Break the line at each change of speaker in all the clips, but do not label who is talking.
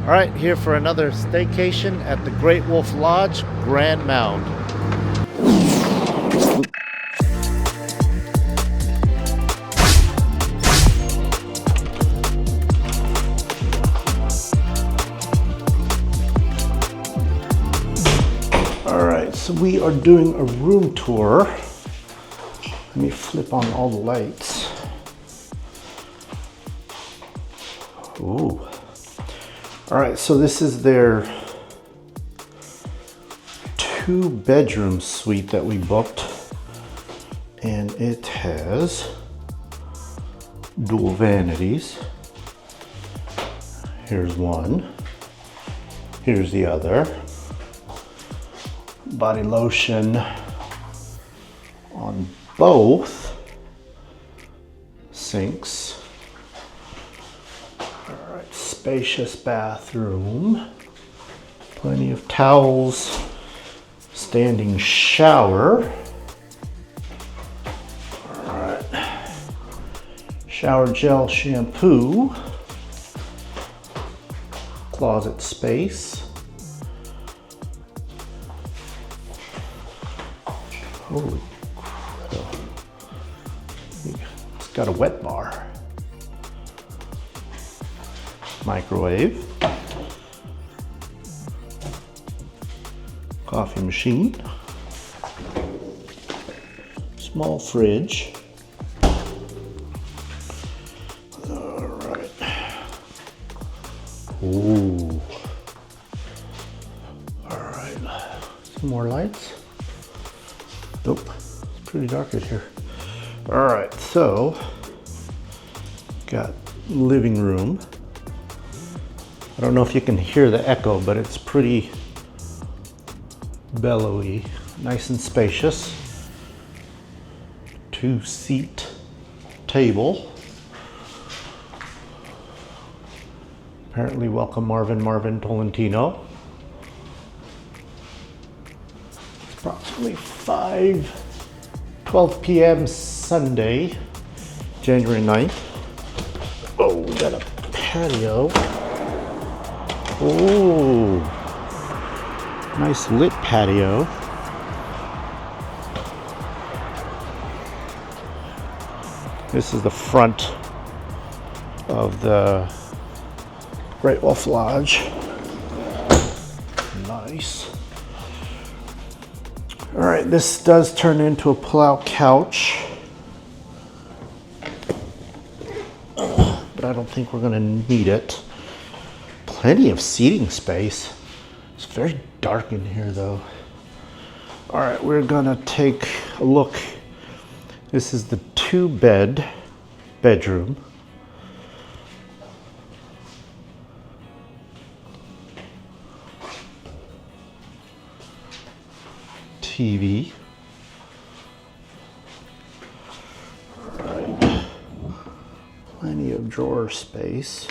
All right, here for another staycation at the Great Wolf Lodge, Grand Mound. All right, so we are doing a room tour. Let me flip on all the lights. Ooh. All right, so this is their 2-bedroom suite that we booked, and it has dual vanities. Here's one, here's the other. Body lotion on both sinks. Spacious bathroom, plenty of towels, standing shower. All right, shower gel shampoo, closet space. Holy crap. It's got a wet bar. Microwave, coffee machine, small fridge. All right. Ooh. All right. Some more lights. Nope. It's pretty dark in here. All right. So, got living room. I don't know if you can hear the echo, but it's pretty bellowy, nice and spacious. 2-seat table. Apparently welcome Marvin Tolentino. It's approximately 5:12 p.m. Sunday, January 9th. Oh, we got a patio. Oh, nice lit patio. This is the front of the Great Wolf Lodge. Nice. All right, this does turn into a pull-out couch, but I don't think we're gonna need it. Plenty of seating space. It's very dark in here though. All right, we're gonna take a look. This is the 2-bed bedroom. TV. All right. Plenty of drawer space.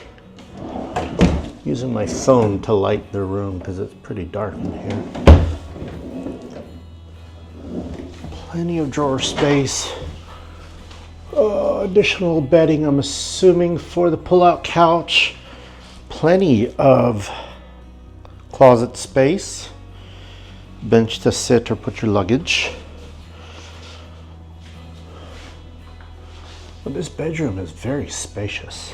Using my phone to light the room because it's pretty dark in here. Plenty of drawer space. Additional bedding, I'm assuming, for the pull-out couch. Plenty of closet space. Bench to sit or put your luggage. But this bedroom is very spacious.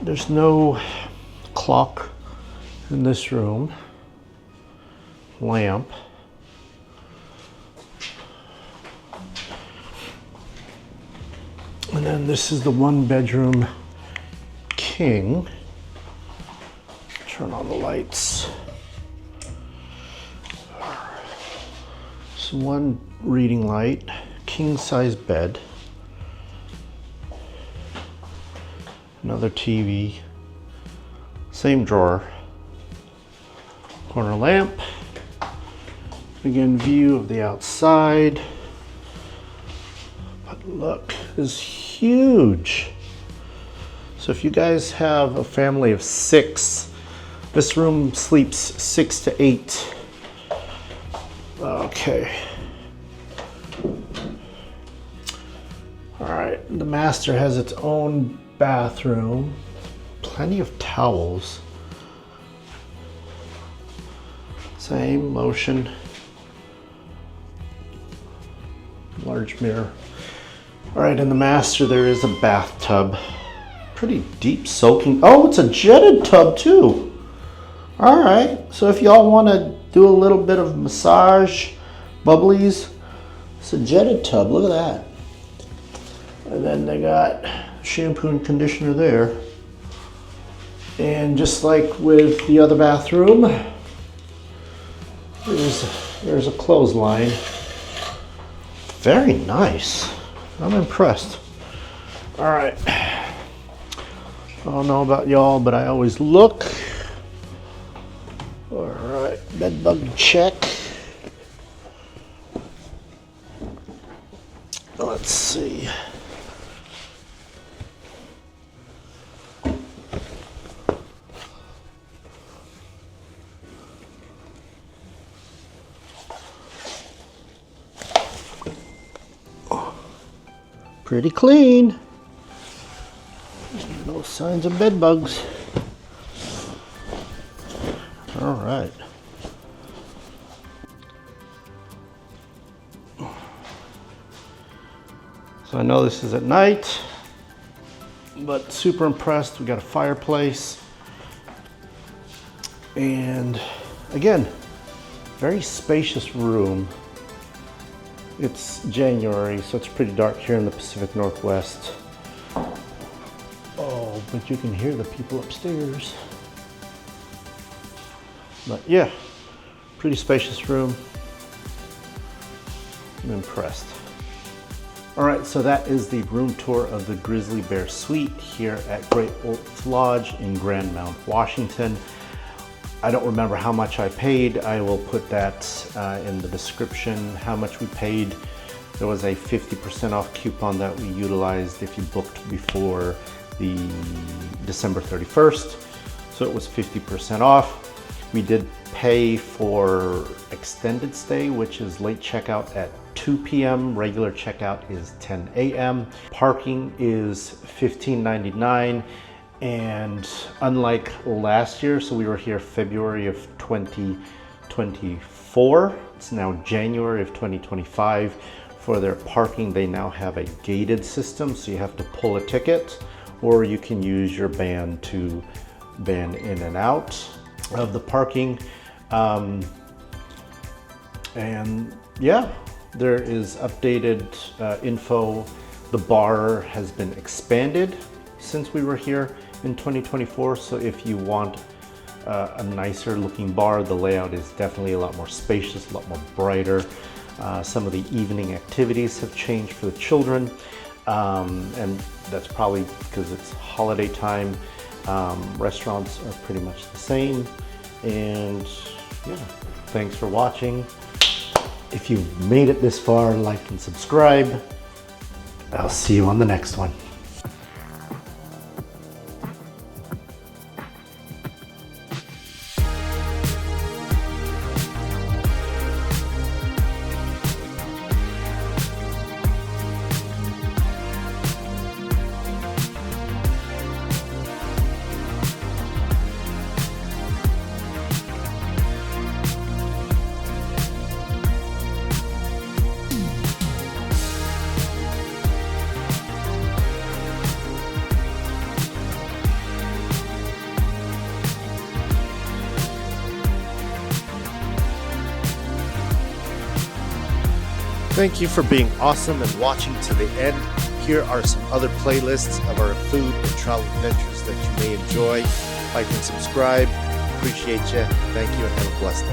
There's no clock in this room. Lamp. And then this is the 1-bedroom king. Turn on the lights. So 1 reading light, king-size bed. Another TV, same drawer, corner lamp. Again, view of the outside. But look, this is huge. So if you guys have a family of 6, this room sleeps 6 to 8. Okay. All right, the master has its own bathroom. Plenty of towels. Same motion. Large mirror. All right, in the master there is a bathtub. Pretty deep soaking. Oh, it's a jetted tub too. All right, so if y'all want to do a little bit of massage, bubblies, it's a jetted tub. Look at that. And then they got shampoo and conditioner there. And just like with the other bathroom, there's a clothesline. Very nice. I'm impressed. All right. I don't know about y'all, but I always look. All right, bed bug check. Let's see. Pretty clean. No signs of bed bugs. All right. So I know this is at night, but super impressed. We got a fireplace. And again, very spacious room. It's January, so it's pretty dark here in the Pacific Northwest. Oh, but you can hear the people upstairs. But yeah, pretty spacious room. I'm impressed. All right, so that is the room tour of the Grizzly Bear Suite here at Great Wolf Lodge in Grand Mound, Washington. I don't remember how much I paid. I will put that in the description, how much we paid. There was a 50% off coupon that we utilized if you booked before the December 31st. So it was 50% off. We did pay for extended stay, which is late checkout at 2 p.m. Regular checkout is 10 a.m. Parking is $15.99. And unlike last year, so we were here February of 2024, it's now January of 2025. For their parking, they now have a gated system, so you have to pull a ticket, or you can use your band to band in and out of the parking. And yeah, there is updated info. The bar has been expanded since we were here in 2024, so if you want a nicer looking bar, the layout is definitely a lot more spacious, a lot more brighter. Some of the evening activities have changed for the children, and that's probably because it's holiday time. Restaurants are pretty much the same. And yeah, thanks for watching. If you've made it this far, like and subscribe. I'll see you on the next one. Thank you for being awesome and watching to the end. Here are some other playlists of our food and travel adventures that you may enjoy. Like and subscribe. Appreciate you. Thank you and have a blessed day.